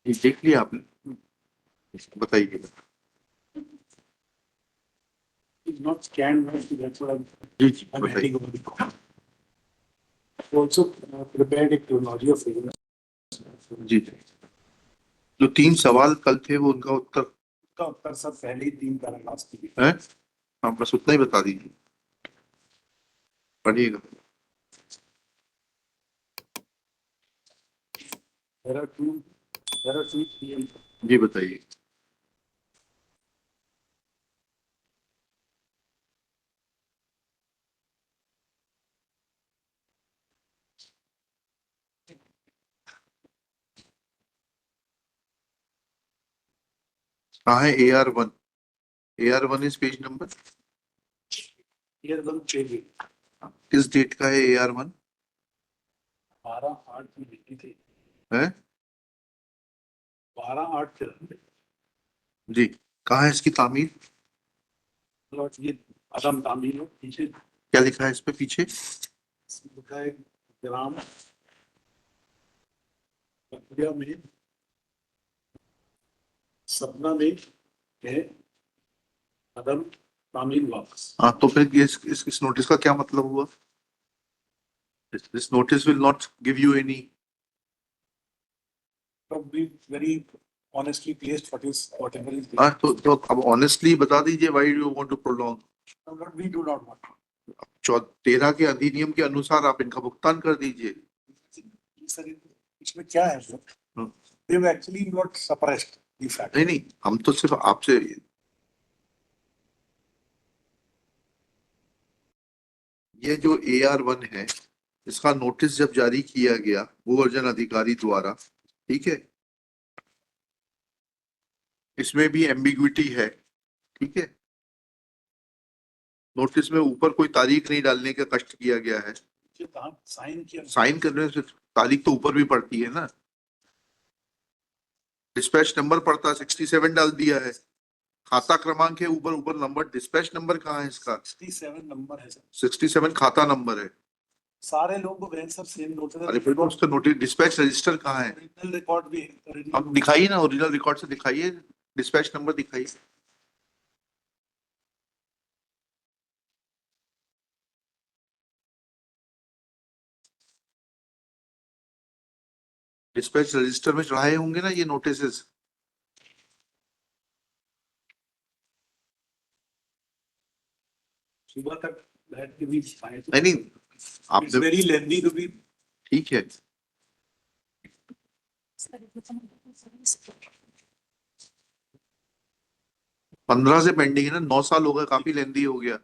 ये देख लिया आपने, बताइए। It's not scanned, right? That's what ji ji I'm बताइए। handing over the call. Also prepared a chronology of figures. जी जी, जो 3 सवाल कल थे वो उनका उत्तर उसका उत्तर सब पहले ही 3 पैराग्राफ्स की है। हाँ बस उतना ही बता दीजिए, पढ़िएगा। There are two PM. जी बताइए। कहाँ है AR1? AR1 is page number Here one चाहिए। किस डेट का है AR1 12/8 में लिखी थी। है? 12/8 के जी, कहाँ है इसकी तामीर? ये अदम तामील है। पीछे क्या लिखा है इस पे पीछे? लिखा है ग्राम मध्य में सपना में है अदम तामील वापस। हाँ तो फिर ये इस नोटिस का क्या मतलब हुआ? This notice will not give you any. We very honestly placed whatever is हाँ there. तो अब ऑनेस्टली बता दीजिए, why do you want to prolong? But we do not want. 13 के अधिनियम के अनुसार आप इनका भुगतान कर दीजिए। सर इसमें क्या है sir? They have actually not suppressed the fact. नहीं नहीं, हम तो सिर्फ आपसे ये जो AR1 है इसका नोटिस जब जारी किया गया भूअर्जन अधिकारी द्वारा, ठीक है, इसमें भी एम्बिग्विटी है, ठीक है। नोटिस में ऊपर कोई तारीख नहीं डालने का कष्ट किया गया है। साइन किया, साइन करने से तारीख तो ऊपर भी पड़ती है ना। डिस्पैच नंबर पड़ता है 67 डाल दिया है, खाता क्रमांक है ऊपर, ऊपर नंबर, डिस्पैच नंबर कहाँ है इसका? 67 नंबर है सर। 67 खाता नंबर है। सारे लोगों को सर सेम नोटिस। अरे फिर उसका नोटिस डिस्पैच रजिस्टर कहाँ है? ओरिजिनल रिकॉर्ड भी है। अब दिखाइए ना, ओरिजिनल रिकॉर्ड से दिखाइए, डिस्पैच नंबर दिखाइए। डिस्पैच रजिस्टर में चढ़ाए होंगे ना ये नोटिसेस। सुबह तक बैठ के भी नहीं आपने वेरी लेंथी टू बी। ठीक है, 15 से पेंडिंग है ना, 9 साल हो गए, काफी लेंदी हो गया।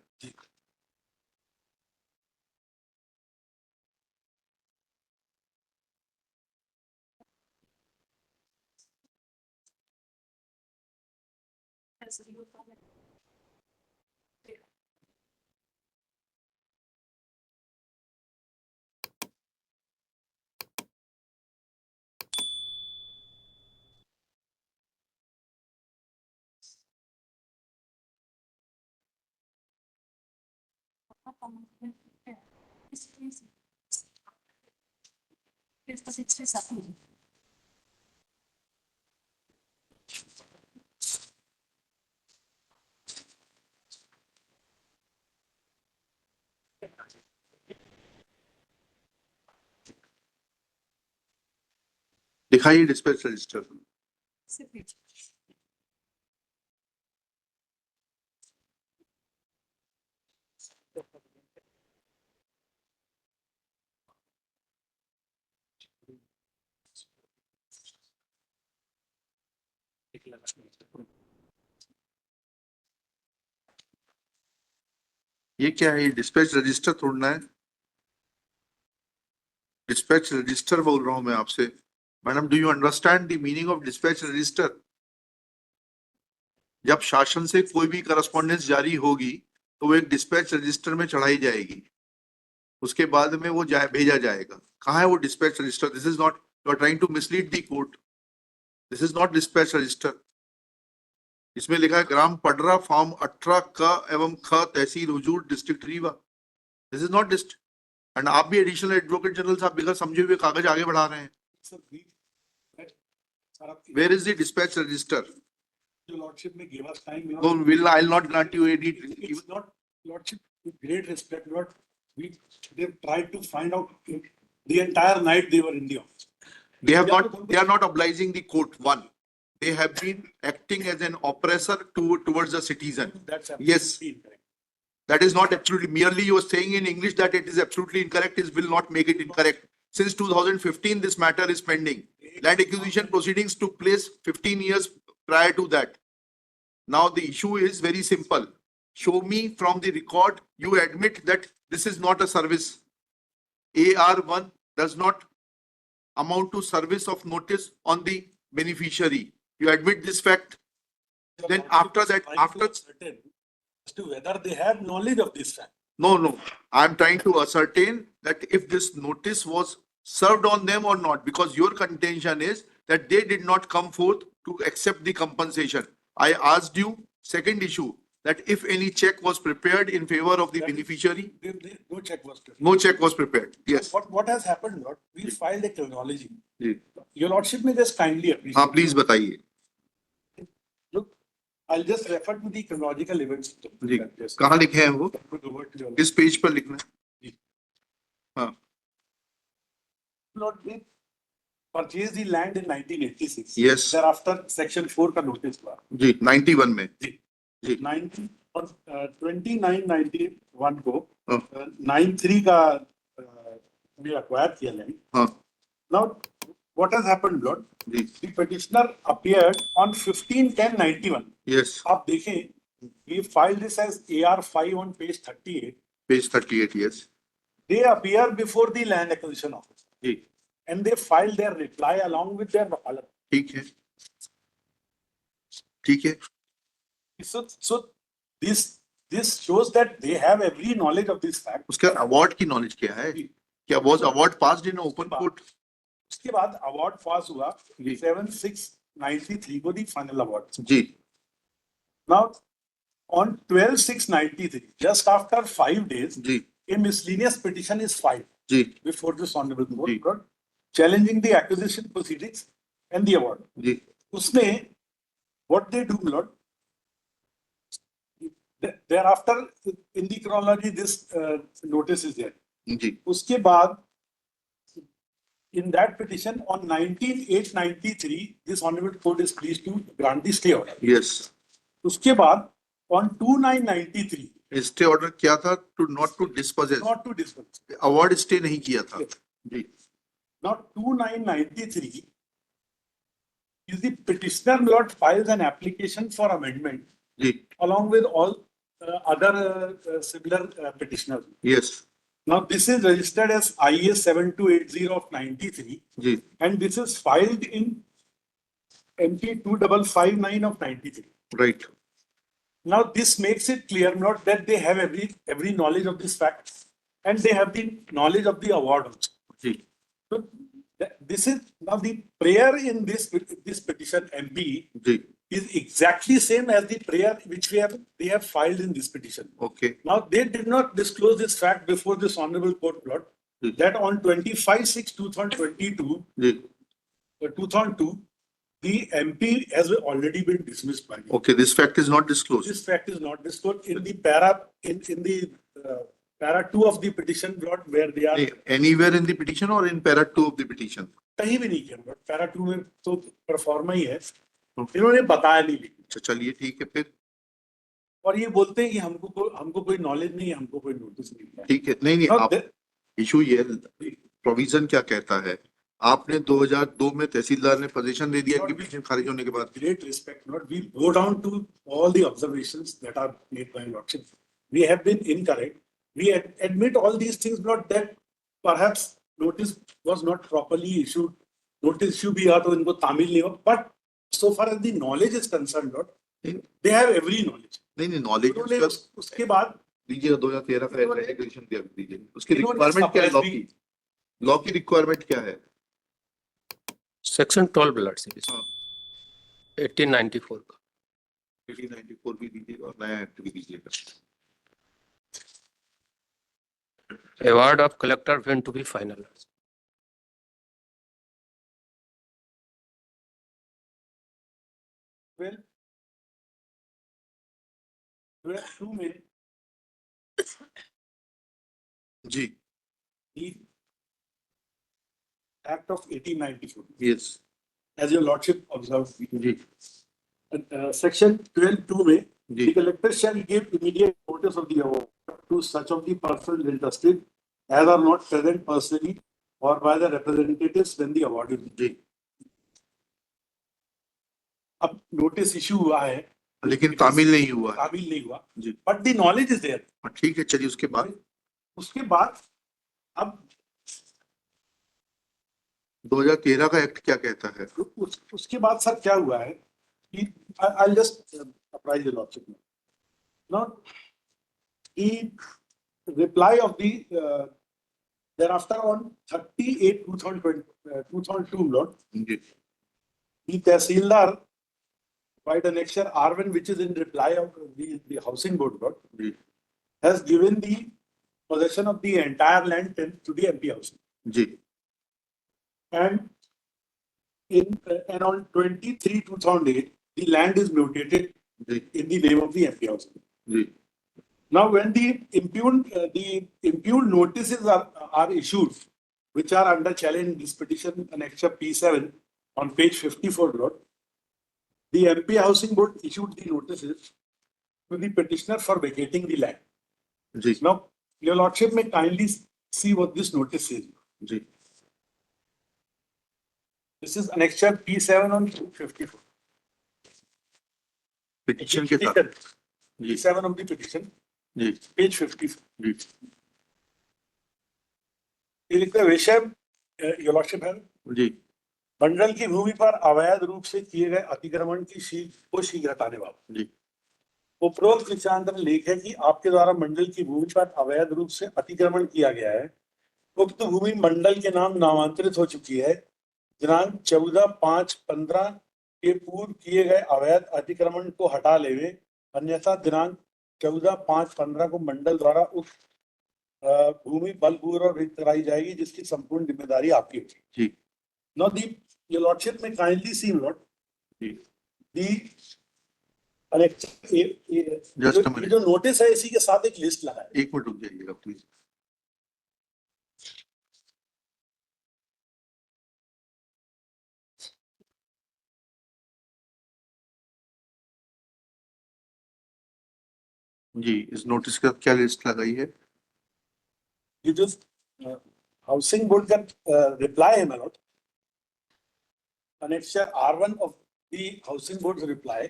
दिखाइए डिस्पैच रजिस्टर। ये क्या है? ये डिस्पैच रजिस्टर तोड़ना है। डिस्पैच रजिस्टर बोल रहा हूं मैं आपसे। Madam, do you understand the meaning of dispatch register? जब शासन से कोई भी करस्पॉन्डेंस जारी होगी तो वो एक डिस्पैच रजिस्टर में चढ़ाई जाएगी, उसके बाद में वो भेजा जाएगा। कहाँ है वो dispatch register? This is not, you are trying to mislead the court. This is not dispatch register. इसमें लिखा है ग्राम पडरा फॉर्म 18 क एवं ख tehsil Huzur district Rewa. This is not dist. And आप भी एडिशनल एडवोकेट जनरल साहब बिगड़ समझे हुए कागज आगे बढ़ा रहे हैं। Sir, आप- Where is the dispatch register? Your Lordship may give us time. You know, No, I'll not grant you any. it's not, Lordship, with great respect, Lord, they've tried to find out the entire night they were in the office. They are not obliging the court. One, they have been acting as an oppressor towards the citizen. That's Yes. absolutely incorrect. That is not absolutely, merely you are saying in English that it is absolutely incorrect, is will not make it incorrect. Since 2015, this matter is pending. Land acquisition proceedings took place 15 years prior to that. Now the issue is very simple. Show me from the record, you admit that this is not a service. AR1 does not amount to service of notice on the beneficiary. You admit this fact. Your Then Lordship after is that, trying after to ascertain as to whether they have knowledge of this fact. No, I'm trying to ascertain that if this notice was served on them or not, because your contention is that they did not come forth to accept the compensation. I asked you, second issue, that if any check was prepared in favor of the beneficiary, No check was prepared. no check was prepared. Yes. What has happened, Lord? We filed a chronology. Ji. Your Lordship may just kindly appreciate. हाँ, please बताइए. Look, I'll just refer to the chronological events. जी. कहाँ लिखे हैं वो? किस page पर लिखना है? हाँ. Lord, we purchased the land in 1986. Yes. Thereafter, Section 4 का notice हुआ. जी, 91 में. जी. जी. 2991 को हाँ. 93 का we acquired किया land. हाँ. Now, what has happened, Lord? जी. The petitioner appeared on 15/10/91. Yes. आप देखें, we filed this as AR5 on page 38. Page 38, yes. They appear before the land acquisition office. Ji. And they filed their reply along with their wakalat. ठीक है. ठीक है. So this shows that they have every knowledge of this fact. उसका award की knowledge क्या है? क्या was award passed in open court? उसके बाद अवार्ड पास हुआ जी. 7/6/93 को दी फाइनल अवार्ड. जी. Now on 12/6/93, just after 5 days, जी. a miscellaneous petition is filed जी. before this honorable जी. court, challenging the acquisition proceedings and the award. जी. उसमें what they do, Lord, thereafter in the chronology this notice is there. जी. उसके बाद in that petition on 19/8/93, this honorable court is pleased to grant the stay order. Yes. उसके बाद on 2/9/93, stay order क्या था? To not to disposes. not to dispense. Award stay नहीं किया था. जी. Now 2/9/93 is the petitioner, Lord, files an application for amendment ji. along with all other similar petitioners. Yes. Now this is registered as IS 7280 of 93 ji. and this is filed in MP 2559 of 93. Right. Now this makes it clear not that they have every knowledge of this fact and they have the knowledge of the award also. Ji. So this is now the prayer in this petition MP ji. is exactly same as the prayer which they have filed in this petition. Okay. Now they did not disclose this fact before this honorable court, Lord, that on 25/6/2022, ji. 2002, the MP has already been dismissed by me. Okay. This fact is not disclosed. This fact is not disclosed in the para para 2 of the petition, Lord, where they are. Anywhere in the petition or in para 2 of the petition? कहीं भी नहीं किया, Lord. Para 2 में तो pro forma ही है. इन्होंने बताया नहीं. चलिए ठीक है फिर. और ये बोलते हैं कि हमको कोई नॉलेज नहीं है, हमको कोई नोटिस नहीं है. ठीक है. नहीं आप इशू ये प्रोविजन क्या कहता है? आपने 2002 में तहसीलदार ने पोजीशन दे दिया कि खारिज होने के बाद. Great respect, Lord. We go down to all the observations that are made by Lordship. We have been incorrect. We admit all these things, Lord, that perhaps notice was not properly issued. Notice issue भी हुआ तो इनको तामील नहीं हुआ. But so far as the knowledge is concerned, Lord, they have every knowledge. नहीं knowledge उसके बाद दीजिए 2013 का एग्रीगेशन दिया दीजिए. उसकी रिक्वायरमेंट क्या है? लॉ की रिक्वायरमेंट क्या है? सेक्शन 12 ब्लड सीरीज 1894 का 1894 भी दीजिएगा और नया एक्ट भी दीजिएगा. award of collector when to be final. 12 2 में जी, the Act of 1894, yes, as your lordship observed. जी, Section 12(2) में जी, the collector shall give immediate notice of the award to such of the persons interested as are not present personally or by the representatives when the award is. जी, अब notice issue हुआ है, लेकिन तामील नहीं हुआ है। तामील नहीं हुआ, जी, but the knowledge is there. ठीक है, चलिए उसके बाद उसके बाद अब 2013 का एक्ट क्या कहता है? उसके बाद सर क्या हुआ है कि I just apprise the lordship not the reply of the thereafter on 38/2002 Lord, जी, the Tehsildar by the annexure R1, which is in reply of the housing board Lord, जी, has given the possession of the entire land to the MP housing, जी, and and on 23/2008 the land is mutated जी, in the name of the MP housing. जी, Now, when the impugned notices are issued, which are under challenge in this petition annexure P7 on page 54, Lord, the MP Housing Board issued the notices to the petitioner for vacating the land. जी, Now, your lordship may kindly see what this notice says. जी, This is annexure P7 on 54. Petition के साथ, जी, P7 of the petition, ji, page 54. जी, ये लिखते हैं विषय your lordship है जी, मंडल की भूमि पर अवैध रूप से किए गए अतिक्रमण की शीघ्र हटाने वाला। जी, उपरोक्त विचारांतर लेख है कि आपके द्वारा मंडल की भूमि पर अवैध रूप से अतिक्रमण किया गया है। उक्त भूमि मंडल के नाम नामांतरित हो चुकी है। दिनांक 14/5/15 के पूर्व किए गए अवैध अतिक्रमण को हटा लेवे, अन्यथा दिनांक 14/5/15 को मंडल द्वारा उक्त भूमि बलपूर्वक रिक्त कराई जाएगी, जिसकी संपूर्ण जिम्मेदारी आपकी होगी। जी, Now, your lordship may kindly see, Lord, जी, Just a minute. जो नोटिस है इसी के साथ एक लिस्ट लगा है। एक मिनट रुक जाइएगा प्लीज। जी, इस नोटिस का क्या लिस्ट लगाई है? ये जो हाउसिंग बोर्ड का रिप्लाई है मेरा, annexure R1 of the housing board's reply,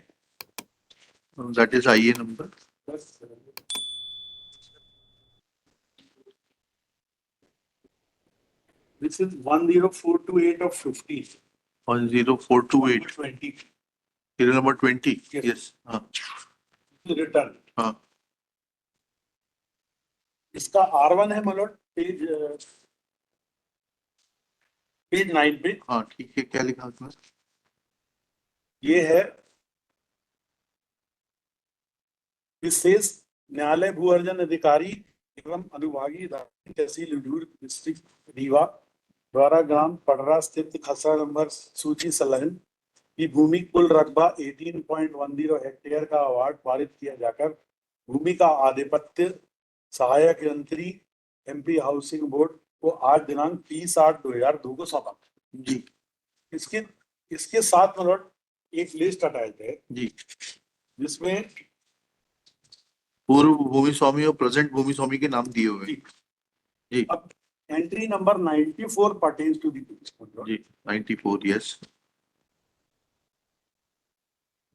that is आईए number, which is 10428 of 15. 10428, 20 serial number 20, Yes. yes, हाँ, return. हाँ, इसका R1 है मलोट पेज 9 पे। हाँ, ठीक है, क्या लिखा उसमें? ये है विशेष न्यायालय भू अर्जन अधिकारी एवं अनुभागीय तहसील उदूर डिस्ट्रिक्ट रीवा द्वारा ग्राम पडरा स्थित खसरा नंबर सूची संलग्न की भूमि कुल रकबा 18.10 हेक्टेयर का अवार्ड पारित किया जाकर भूमि का आधिपत्य सहायक यंत्री MP हाउसिंग बोर्ड को आज दिनांक 30/8/2002 को सौंपा। जी, इसके साथ मतलब एक लिस्ट अटैच है जी, जिसमें पूर्व भूमि स्वामी और प्रेजेंट भूमि स्वामी के नाम दिए हुए हैं। जी, अब entry number 94 pertains to the जी, 94, यस,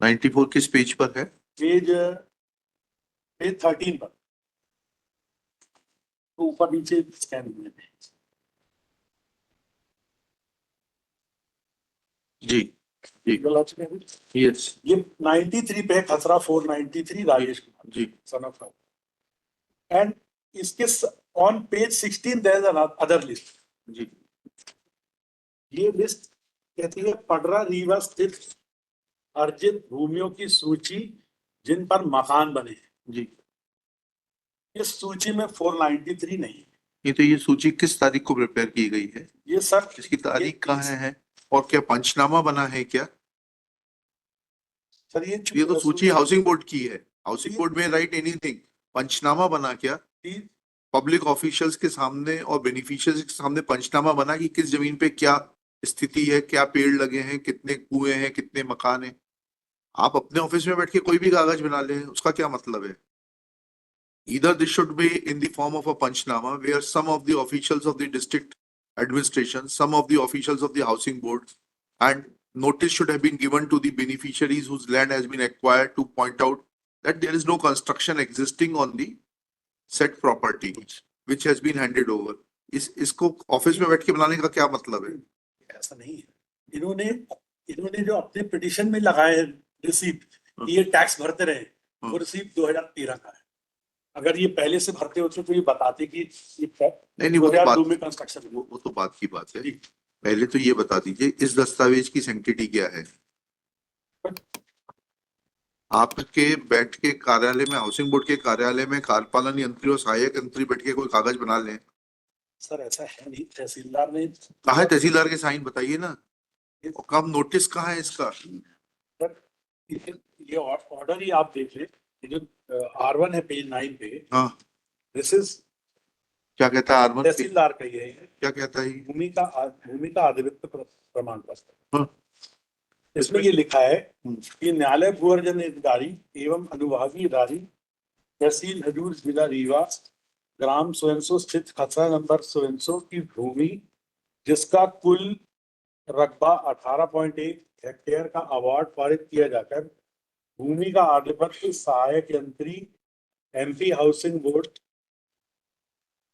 94 किस पेज पर है? पेज 13 पर, तो ऊपर नीचे स्कैन हुए हैं। जी, जी, यस, ये 93 पे है, khasra 493 Rajesh Kumar ji, son of and इसके on page 16 there is other list. जी, ये लिस्ट कहती है पडरा रीवा स्थित अर्जित भूमियों की सूची जिन पर मकान बने हैं। जी, इस सूची में 493 नहीं है। ये तो ये सूची किस तारीख को प्रिपेयर की गई है? ये सर इसकी तारीख कहाँ है और क्या पंचनामा बना है क्या? सर ये तो सूची हाउसिंग बोर्ड की है, हाउसिंग बोर्ड में राइट एनीथिंग, पंचनामा बना क्या पब्लिक ऑफिशियल्स के सामने और बेनिफिशियरीज के सामने पंचनामा बना कि किस जमीन पे क्या स्थिति है, क्या पेड़ लगे हैं, कितने कुएं हैं, कितने मकान हैं। आप अपने ऑफिस में बैठ के कोई भी कागज बना लें, उसका क्या मतलब है? Either this should be in the form of a punchnama where some of the officials of the district administration, some of the officials of the housing board, and notice should have been given to the beneficiaries whose land has been acquired to point out that there is no construction existing on the said property which has been handed over. इसको office में बैठ के बनाने का क्या मतलब है? ऐसा नहीं है। इन्होंने जो अपने पिटिशन में लगाए रिसीप्ट ये टैक्स भरते रहे, वो रिसीप्ट 2013 का है। अगर ये पहले से भरते होते तो ये बताते कि ये नहीं, वो तो बात में कंस्ट्रक्शन वो तो बात की बात है। पहले तो ये बता दीजिए इस दस्तावेज की सैंक्टिटी क्या है? आपके बैठ के कार्यालय में, हाउसिंग बोर्ड के कार्यालय में कार्यपालन यंत्री और सहायक यंत्री बैठ के कोई कागज बना लें? सर ऐसा है नहीं, तहसीलदार ने कहा है तहसीलदार के साइन बताइए ना, कब नोटिस कहाँ है इसका? सर ये ऑर्डर ही आप देख ले, जो R1 है पेज 9 पे। हाँ, दिस इज क्या कहता है R1? तहसीलदार का ये है, क्या कहता है? भूमि का आधिपत्य प्रमाण पत्र। हाँ। इसमें ये लिखा है कि न्यायालय भू अर्जन अधिकारी एवं अनुभागीय अधिकारी तहसील हजूर जिला रीवा ग्राम सोयनसो स्थित खसरा नंबर सोयनसो की भूमि जिसका कुल रकबा 18.1 हेक्टेयर का अवार्ड पारित किया जाकर भूमि का आधिपत्य सहायक यंत्री MP हाउसिंग बोर्ड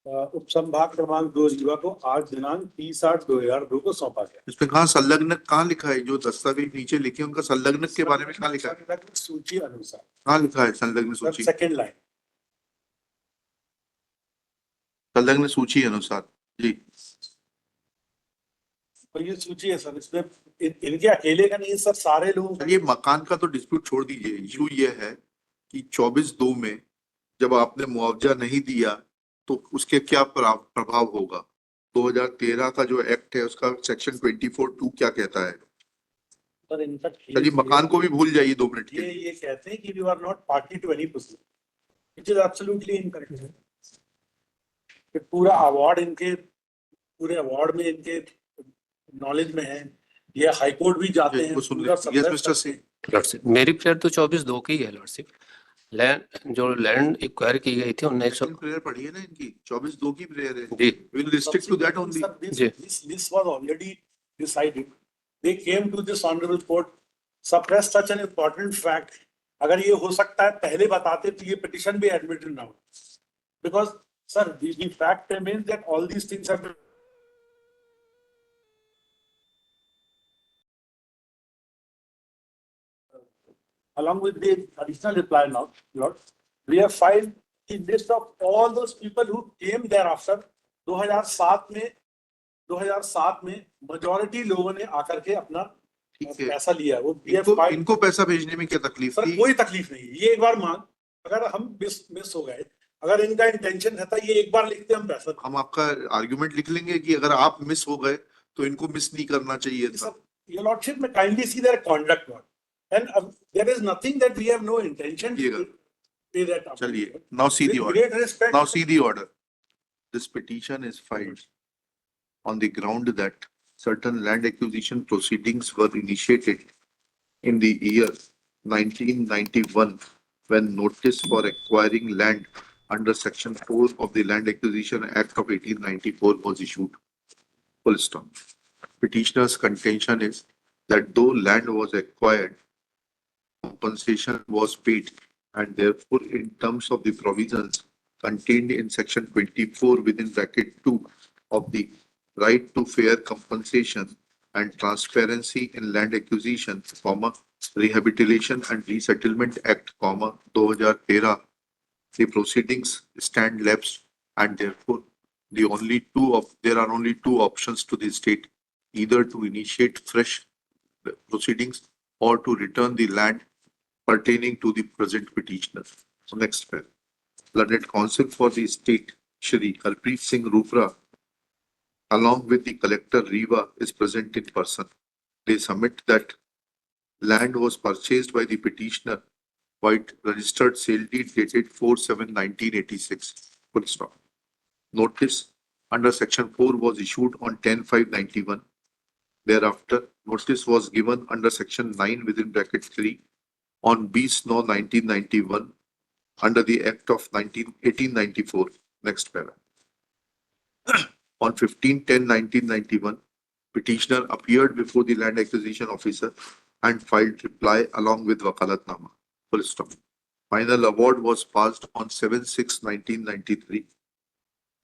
उपसंभाग क्रमांक 2 रीवा को आज दिनांक 30/8/2002 को सौंपा गया। इसमें कहाँ संलग्न कहाँ लिखा है? जो दस्तावेज नीचे लिखे उनका संलग्न के बारे में कहाँ लिखा है? सूची अनुसार कहाँ लिखा है संलग्न सूची? सेकंड लाइन, संलग्न सूची अनुसार जी। तो ये सूची है सर, इसमें इनके अकेले का नहीं सर, सारे लोग। ये मकान का तो डिस्प्यूट छोड़ दीजिए, इशू ये है कि 24/2 में जब आपने मुआवजा नहीं दिया तो उसके क्या प्रभाव होगा? 2013 का जो एक्ट है उसका सेक्शन 24(2) क्या कहता है? सर इनका चलिए मकान को भी भूल जाइए 2 मिनट के लिए। ये कहते हैं कि we are not party to any proceeding, which is absolutely incorrect. पूरा अवार्ड इनके, पूरे अवार्ड में इनके नॉलेज में है, ये हाई कोर्ट भी जाते हैं। Yes mister Singh. लॉर्डशिप मेरी प्रेयर तो 24/2 की है लॉर्डशिप। लैंड जो लैंड एक्वायर की गई थी 1900 प्रेयर पढ़िए ना इनकी, 24/2 की प्रेयर है। जी will restrict to that only. This was already decided. They came to this honorable court, suppress such an important fact. अगर ये हो सकता है पहले बताते तो ये पिटिशन भी एडमिटेड ना हो, because sir the fact remains that all these things have been along with the additional reply now, Lord, we have filed the list of all those people who came thereafter. 2007 में majority लोगों ने आकर के अपना पैसा लिया। वो इनको पैसा भेजने में क्या तकलीफ थी? कोई तकलीफ नहीं, ये एक बार मांग, अगर हम मिस हो गए, अगर इनका इंटेंशन रहता ये एक बार लिखते हम पैसा। हम आपका आर्गुमेंट लिख लेंगे कि अगर आप मिस हो गए तो इनको मिस नहीं करना चाहिए था। Your Lordship may kindly see their conduct, and there is nothing that we have no intention to pay that up. चलिए, now see the order. Now see the order. This petition is filed on the ground that certain land acquisition proceedings were initiated in the year 1991 when notice for acquiring land under section 4 of the Land Acquisition Act of 1894 was issued. Full stop. Petitioner's contention is that though land was acquired, compensation was paid, and therefore in terms of the provisions contained in section 24 within bracket 2 of the right to fair compensation and transparency in land acquisition, Rehabilitation and Resettlement Act, 2013, the proceedings stand lapsed, and therefore there are only two options to the state, either to initiate fresh proceedings or to return the land pertaining to the present petitioner. So next pair. Learned Counsel for the State, Shri Harpreet Singh Rupra, along with the Collector Rewa, is present in person. They submit that land was purchased by the petitioner by registered sale deed dated 4/7/1986. Full stop. Notice under section 4 was issued on 10/5/91. Thereafter, notice was given under section 9 within bracket 3 on B-Snow 1991 under the Act of 1894. Next para. On 15/10/1991, petitioner appeared before the land acquisition officer and filed reply along with wakalatnama. Full stop. Final award was passed on 7/6/1993.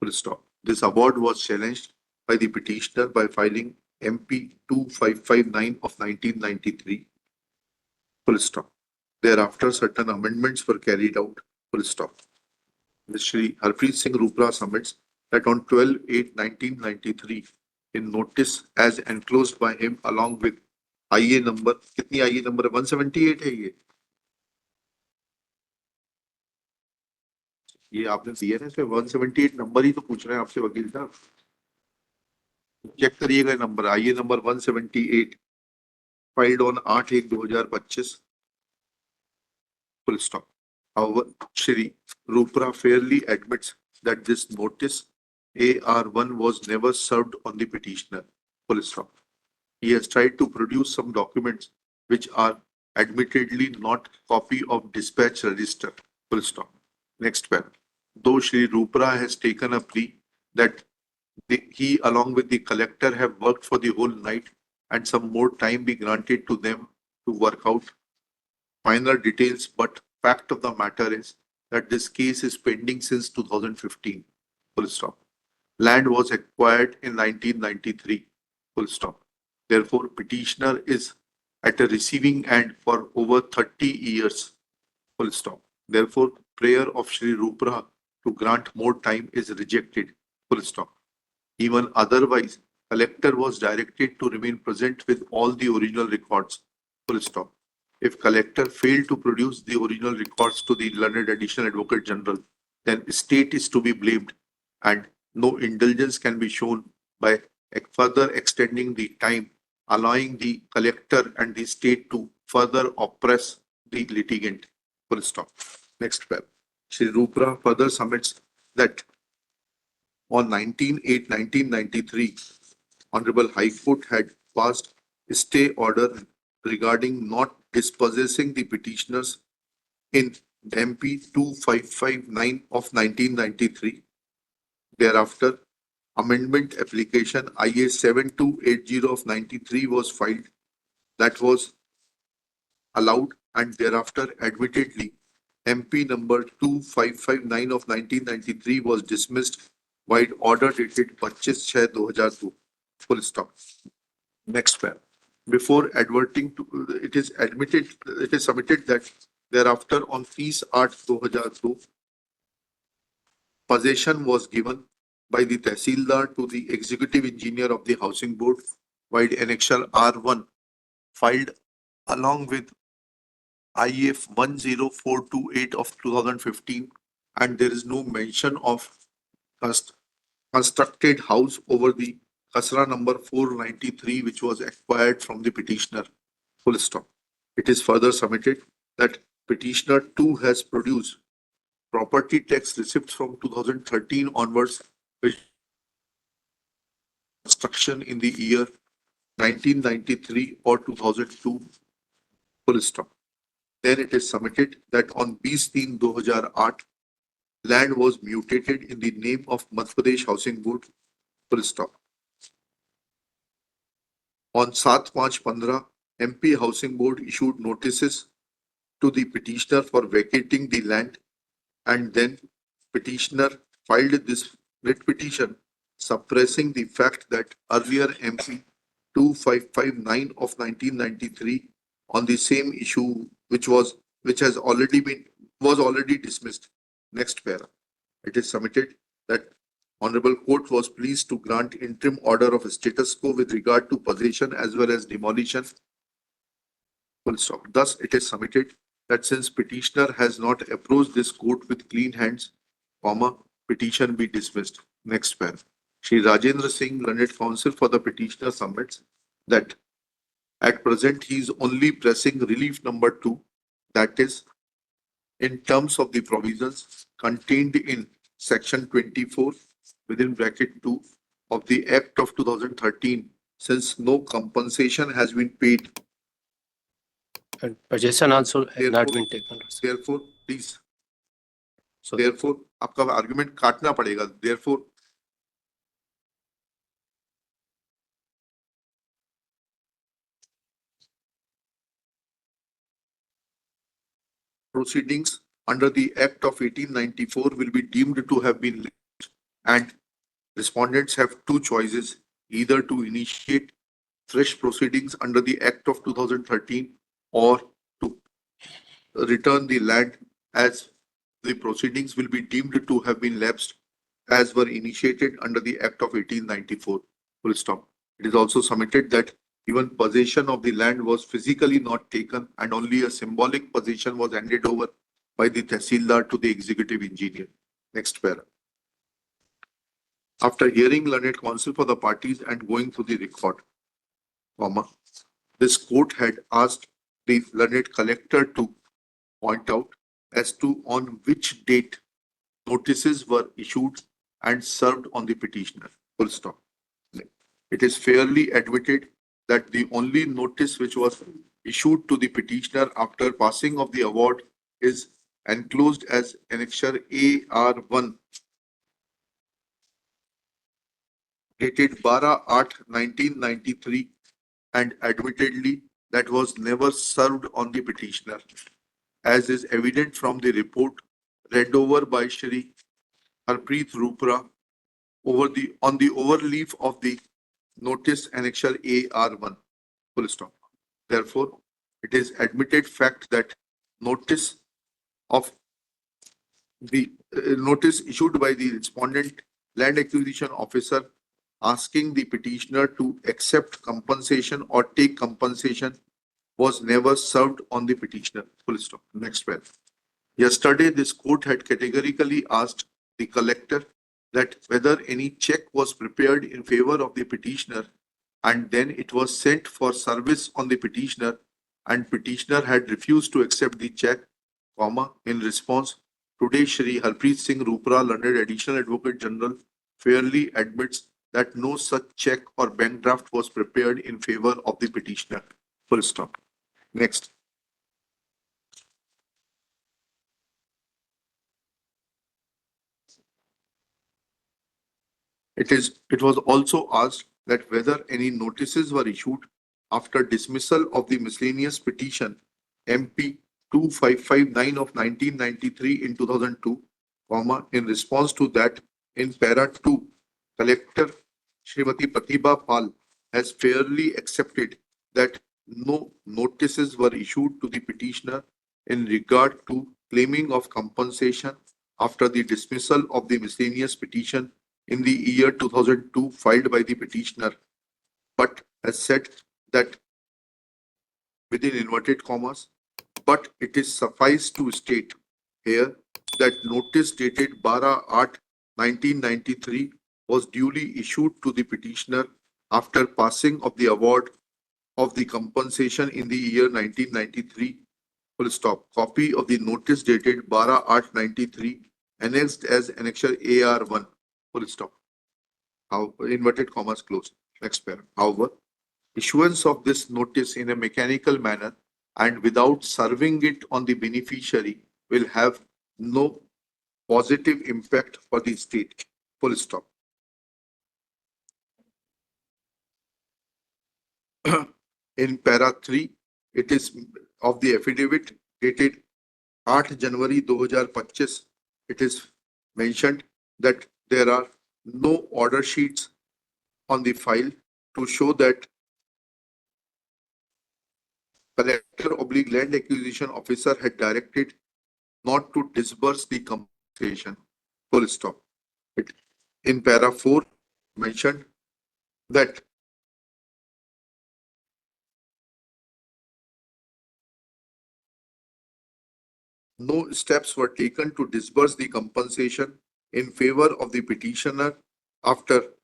Full stop. This award was challenged by the petitioner by filing MP 2559 of 1993. Full stop. Thereafter, certain amendments were carried out. Full stop. Shri Harpreet Singh Rupra submits that on 12/8/1993, in notice as enclosed by him along with IA number, कितनी IA number 178 है ये आपने दिया ना इसमें 178 number ही तो पूछ रहे हैं आपसे वकील साहब चेक करिएगा नंबर आइए number 178 filed on 8/1/2025 full stop. However, Shri Rupra fairly admits that this notice AR1 was never served on the petitioner. Full stop. He has tried to produce some documents which are admittedly not copy of dispatch register. Full stop. Next paragraph. Though Shri Rupra has taken a plea that he along with the collector have worked for the whole night and some more time be granted to them to work out final details, but fact of the matter is that this case is pending since 2015. Full stop. Land was acquired in 1993. Full stop. Therefore, petitioner is at a receiving end for over 30 years. Full stop. Therefore, prayer of Shri Rupra to grant more time is rejected. Full stop. Even otherwise, collector was directed to remain present with all the original records. Full stop. If collector failed to produce the original records to the learned additional advocate general, then state is to be blamed and no indulgence can be shown by further extending the time, allowing the collector and the state to further oppress the litigant. Full stop. Next paragraph. Shri Rupra further submits that on 19/8/1993, Honorable High Court had passed a stay order regarding not dispossessing the petitioners in MP 2559 of 1993. Thereafter, amendment application IA 7280 of 93 was filed. That was allowed and thereafter admittedly MP number 2559 of 1993 was dismissed by order dated 25/6/2002. Full stop. Next paragraph. Before adverting to, it is submitted that thereafter on Fees Art 2002, possession was given by the Tehsildar to the executive engineer of the Housing Board, while annexure R1 filed along with IF 10428 of 2015, and there is no mention of constructed house over the Khasra number 493, which was acquired from the petitioner. Full stop. It is further submitted that petitioner too has produced property tax receipts from 2013 onwards, which construction in the year 1993 or 2002. Full stop. Then it is submitted that on 20/3/2008, land was mutated in the name of Madhya Pradesh Housing Board. Full stop. On 7/5/15, MP Housing Board issued notices to the petitioner for vacating the land, and then petitioner filed this writ petition suppressing the fact that earlier MP 2559 of 1993 on the same issue which was already dismissed. Next para. It is submitted that Honorable Court was pleased to grant interim order of status quo with regard to possession as well as demolition. Full stop. Thus, it is submitted that since petitioner has not approached this court with clean hands, petition be dismissed. Next para. Shri Rajendra Singh, learned counsel for the petitioner, submits that At present, he is only pressing relief number 2, that is, in terms of the provisions contained in section 24 within bracket 2 of the Act of 2013, since no compensation has been paid. And possession also has not Therefore- been taken, Lord Sir. Therefore, please, So therefore, आपका argument काटना पड़ेगा. Therefore, proceedings under the Act of 1894 will be deemed to have been late, and respondents have two choices: either to initiate fresh proceedings under the Act of 2013 or to return the land, as the proceedings will be deemed to have been lapsed as were initiated under the Act of 1894. Full stop. It is also submitted that even possession of the land was physically not taken and only a symbolic possession was handed over by the Tehsildar to the executive engineer. Next para. After hearing learned counsel for the parties and going through the record, this court had asked the learned collector to point out as to on which date notices were issued and served on the petitioner. Full stop. It is fairly admitted that the only notice which was issued to the petitioner after passing of the award is enclosed as Annexure AR1 dated 12/8/1993, and admittedly that was never served on the petitioner, as is evident from the report read over by Shri Harpreet Rupra on the overleaf of the notice Annexure AR1. Full stop. Therefore, it is admitted fact that notice of the notice issued by the respondent land acquisition officer asking the petitioner to accept compensation or take compensation was never served on the petitioner. Full stop. Next paragraph. Yesterday, this court had categorically asked the collector that whether any check was prepared in favor of the petitioner and then it was sent for service on the petitioner and petitioner had refused to accept the check, in response, today Shri Harpreet Singh Rupra, learned Additional Advocate General, fairly admits that no such check or bank draft was prepared in favor of the petitioner. Full stop. Next. It was also asked that whether any notices were issued after dismissal of the miscellaneous petition MP 2559 of 1993 in 2002, in response to that, in para 2, Collector Srimati Pratibha Pal has fairly accepted that no notices were issued to the petitioner in regard to claiming of compensation after the dismissal of the miscellaneous petition in the year 2002 filed by the petitioner, but has said that within inverted commas, but it is suffice to state here that notice dated 12/8/1993 was duly issued to the petitioner after passing of the award of the compensation in the year 1993. Full stop. Copy of the notice dated 12/8/93 annexed as Annexure AR1. Full stop. Inverted commas closed. Next paragraph. However, issuance of this notice in a mechanical manner and without serving it on the beneficiary will have no positive impact for the state. Full stop. In para 3, it is of the affidavit dated 8 January 2025. It is mentioned that there are no order sheets on the file to show that collector/land acquisition officer had directed not to disburse the compensation. Full stop. In para 4, mentioned that no steps were taken to disburse the compensation in favor of the petitioner after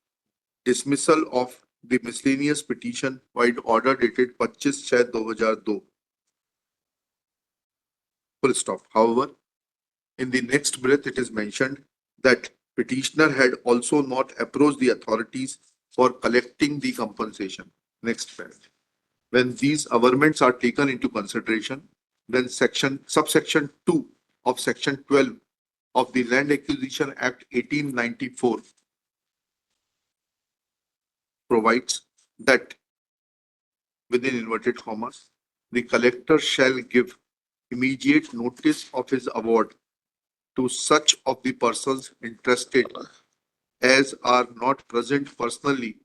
dismissal of the miscellaneous petition by order dated 25/6/2002. Full stop. However, in the next breath, it is mentioned that petitioner had also not approached the authorities for collecting the compensation. Next paragraph. When these averments are taken into consideration, then subsection 2 of section 12 of the Land Acquisition Act 1894 provides that, within inverted commas, the collector shall give immediate notice of his award to such of the persons interested as are not present personally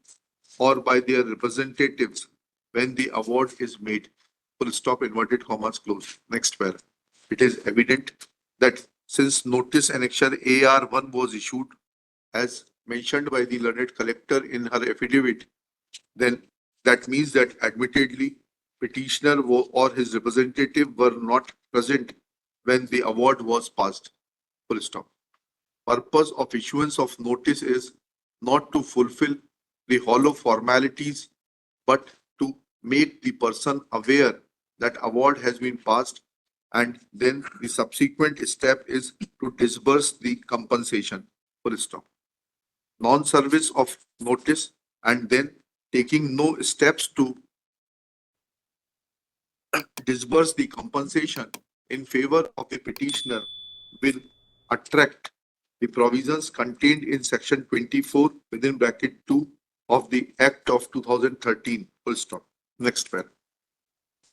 or by their representatives when the award is made. Full stop, inverted commas, close. Next paragraph. It is evident that since notice annexure AR1 was issued as mentioned by the learned collector in her affidavit, then that means that admittedly petitioner or his representative were not present when the award was passed. Full stop. Purpose of issuance of notice is not to fulfill the hollow formalities, but to make the person aware that award has been passed, and then the subsequent step is to disburse the compensation. Full stop. Non-service of notice and then taking no steps to disburse the compensation in favor of the petitioner will attract the provisions contained in section 24 within bracket 2 of the Act of 2013. Full stop. Next paragraph.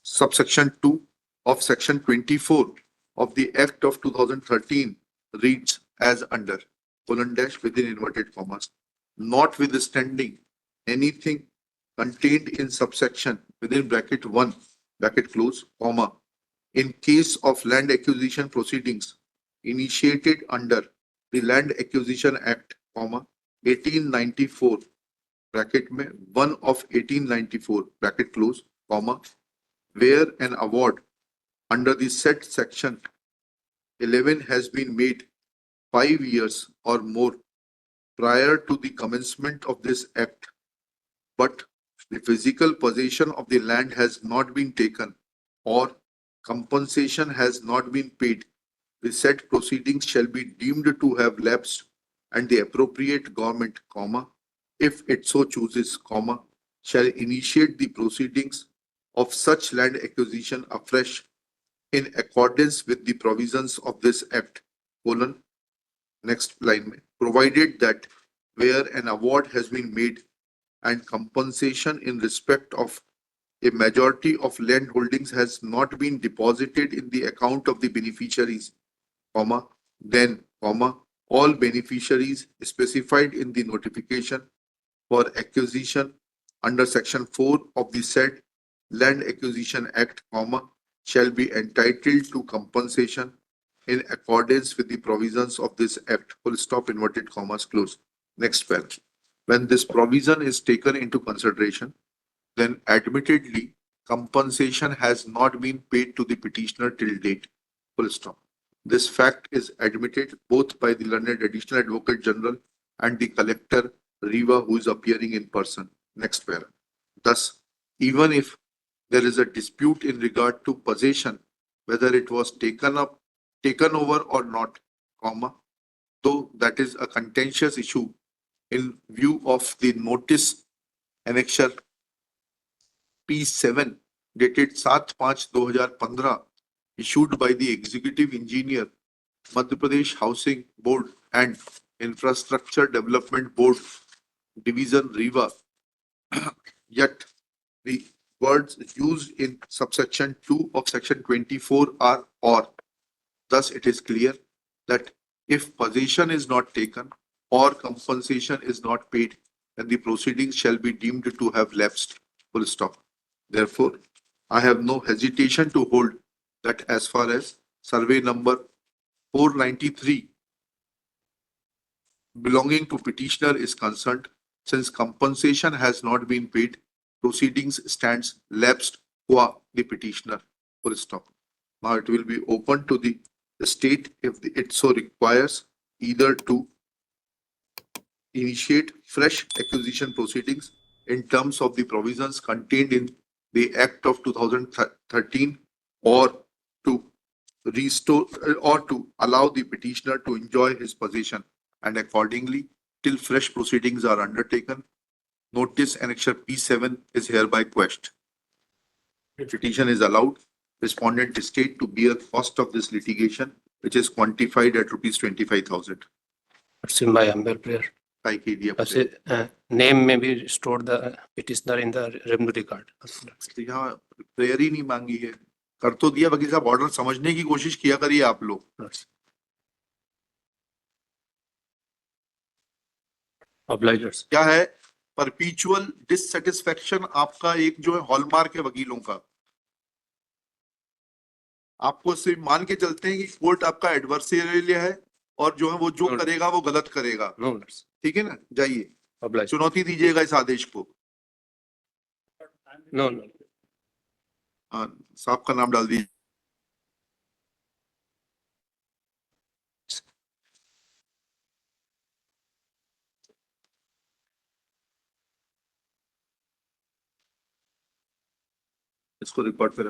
Subsection 2 of section 24 of the Act of 2013 reads as under colon dash within inverted commas, notwithstanding anything contained in subsection within bracket 1 bracket close comma in case of land acquisition proceedings initiated under the Land Acquisition Act, 1894 bracket में 1 of 1894 bracket close comma where an award under the said section 11 has been made 5 years or more prior to the commencement of this act, but the physical possession of the land has not been taken or compensation has not been paid, the said proceedings shall be deemed to have lapsed and the appropriate government, if it so chooses, shall initiate the proceedings of such land acquisition afresh in accordance with the provisions of this act, next line, provided that where an award has been made and compensation in respect of a majority of land holdings has not been deposited in the account of the beneficiaries, then, all beneficiaries specified in the notification for acquisition under section 4 of the said Land Acquisition Act, shall be entitled to compensation in accordance with the provisions of this act. Full stop, inverted commas, close. Next paragraph. When this provision is taken into consideration, then admittedly compensation has not been paid to the petitioner till date. Full stop. This fact is admitted both by the learned Additional Advocate General and the collector Riva, who is appearing in person. Next paragraph. Thus, even if there is a dispute in regard to possession, whether it was taken over or not, though that is a contentious issue in view of the notice annexure P7 dated 7/5/2015 issued by the Executive Engineer, Madhya Pradesh Housing Board and Infrastructure Development Board, Division Riva, yet the words used in subsection 2 of section 24 are or. Thus, it is clear that if possession is not taken or compensation is not paid, then the proceedings shall be deemed to have lapsed. Full stop. Therefore, I have no hesitation to hold that as far as survey number 493 belonging to petitioner is concerned, since compensation has not been paid, proceedings stands lapsed qua the petitioner. Full stop. Now it will be open to the state, if it so requires, either to initiate fresh acquisition proceedings in terms of the provisions contained in the Act of 2013 or to restore or to allow the petitioner to enjoy his possession, and accordingly, till fresh proceedings are undertaken, notice annexure P7 is hereby quashed. Petition is allowed respondent state to bear cost of this litigation, which is quantified at rupees 25,000. Lordship, my humble prayer. Name may be stored the petitioner in the revenue record. यहाँ prayer ही नहीं मांगी है, कर तो दिया। वकील साहब, order समझने की कोशिश किया करिए आप लोग। Obligers. क्या है परपीचुअल डिससेटिस्फेक्शन, आपका एक जो है हॉलमार्क है वकीलों का। आपको सिर्फ मान के चलते हैं कि कोर्ट आपका एडवर्सरियल है और जो है वो जो करेगा वो गलत करेगा। ठीक है ना, जाइए चुनौती दीजिएगा इस आदेश को। नो नो, साहब का नाम डाल दीजिए। इसको रिकॉर्ड पे रख